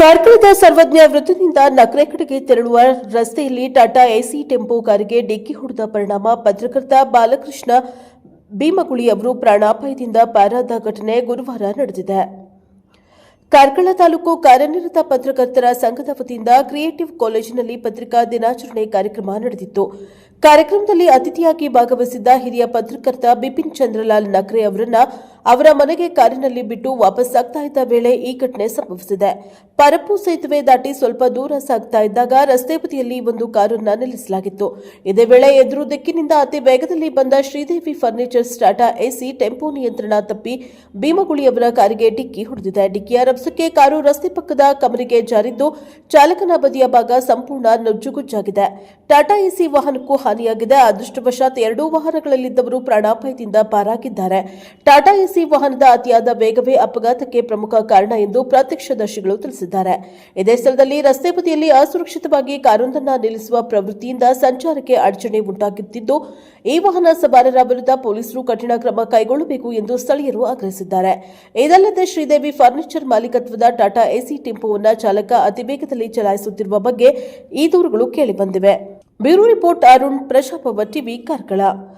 ಕಾರ್ಕಳದ ಸರ್ವಜ್ಞ ವೃತ್ತದಿಂದ ನಕರೆ ಕಡೆಗೆ ತೆರಳುವ ರಸ್ತೆಯಲ್ಲಿ ಟಾಟಾ ಎಸಿ ಟೆಂಪೋ ಕಾರಿಗೆ ಡಿಕ್ಕಿ ಹೊಡೆದ ಪರಿಣಾಮ ಪತ್ರಕರ್ತ ಬಾಲಕೃಷ್ಣ ಭೀಮಗುಳಿ ಅವರು ಪ್ರಾಣಾಪಾಯದಿಂದ ಪಾರಾದ ಘಟನೆ ಗುರುವಾರ ನಡೆದಿದೆ. ಕಾರ್ಕಳ ತಾಲೂಕು ಕಾರ್ಯನಿರತ ಪತ್ರಕರ್ತರ ಸಂಘದ ವತಿಯಿಂದ ಕ್ರಿಯೇಟಿವ್ ಕಾಲೇಜಿನಲ್ಲಿ ಪತ್ರಿಕಾ ದಿನಾಚರಣೆ ಕಾರ್ಯಕ್ರಮ ನಡೆದಿತ್ತು. ಕಾರ್ಯಕ್ರಮದಲ್ಲಿ ಅತಿಥಿಯಾಗಿ ಭಾಗವಹಿಸಿದ್ದ ಹಿರಿಯ ಪತ್ರಕರ್ತ ಬಿಪಿನ್ ಚಂದ್ರಲಾಲ್ ನಕ್ರೆ ಅವರನ್ನ ಅವರ ಮನೆಗೆ ಕಾರಿನಲ್ಲಿ ಬಿಟ್ಟು ವಾಪಸ್ಸಾಗ್ತಾ ಇದ್ದ ವೇಳೆ ಈ ಘಟನೆ ಸಂಭವಿಸಿದೆ. ಪರಪ್ಪು ಸೇತುವೆ ದಾಟಿ ಸ್ವಲ್ಪ ದೂರ ಸಾಗ್ತಾ ಇದ್ದಾಗ ರಸ್ತೆ ಬದಿಯಲ್ಲಿ ಒಂದು ಕಾರನ್ನು ನಿಲ್ಲಿಸಲಾಗಿತ್ತು. ಇದೇ ವೇಳೆ ಎದುರು ದಿಕ್ಕಿನಿಂದ ಅತಿ ವೇಗದಲ್ಲಿ ಬಂದ Sridevi furnitures Tata AC tempo ನಿಯಂತ್ರಣ ತಪ್ಪಿ ಭೀಮಗುಳಿ ಅವರ ಕಾರಿಗೆ ಡಿಕ್ಕಿ ಹೊಡೆದಿದೆ. ಡಿಕ್ಕಿಯ ರಭಸಕ್ಕೆ ಕಾರು ರಸ್ತೆ ಪಕ್ಕದ ಕಮರಿಗೆ ಜಾರಿದ್ದು ಚಾಲಕನ ಬದಿಯ ಭಾಗ ಸಂಪೂರ್ಣ ನುಜ್ಜುಗುಜ್ಜಾಗಿದೆ. ಟಾಟಾ ಎಸಿ ವಾಹನಕ್ಕೂ ಹಾನಿಯಾಗಿದೆ. ಅದೃಷ್ಟವಶಾತ್ ಎರಡೂ ವಾಹನಗಳಲ್ಲಿದ್ದವರು ಪ್ರಾಣಾಪಾಯದಿಂದ ಪಾರಾಗಿದ್ದಾರೆ. ಟಾಟಾ ಎಸಿ ವಾಹನದ ಅತಿಯಾದ ವೇಗವೇ ಅಪಘಾತಕ್ಕೆ ಪ್ರಮುಖ ಕಾರಣ ಎಂದು ಪ್ರತ್ಯಕ್ಷದರ್ಶಿಗಳು ತಿಳಿಸಿದ್ದಾರೆ. ಇದೇ ಸ್ಥಳದಲ್ಲಿ ರಸ್ತೆ ಬದಿಯಲ್ಲಿ ಅಸುರಕ್ಷಿತವಾಗಿ ಕಾರೊಂದನ್ನು ನಿಲ್ಲಿಸುವ ಪ್ರವೃತ್ತಿಯಿಂದ ಸಂಚಾರಕ್ಕೆ ಅಡಚಣೆ ಉಂಟಾಗುತ್ತಿದ್ದು, ಈ ವಾಹನ ಸವಾರರ ವಿರುದ್ಧ ಪೊಲೀಸರು ಕಠಿಣ ಕ್ರಮ ಕೈಗೊಳ್ಳಬೇಕು ಎಂದು ಸ್ಥಳೀಯರು ಆಗ್ರಹಿಸಿದ್ದಾರೆ. ಇದಲ್ಲದೆ ಶ್ರೀದೇವಿ ಫರ್ನಿಚರ್ ಮಾಲೀಕತ್ವದ ಟಾಟಾ ಎಸಿ ಟೆಂಪೋವನ್ನು ಚಾಲಕ ಅತಿವೇಗದಲ್ಲಿ ಚಲಾಯಿಸುತ್ತಿರುವ ಬಗ್ಗೆ ಈ ದೂರುಗಳು ಕೇಳಿಬಂದಿವೆ. Bureau report Arun, Prajabhava TV, Karkala.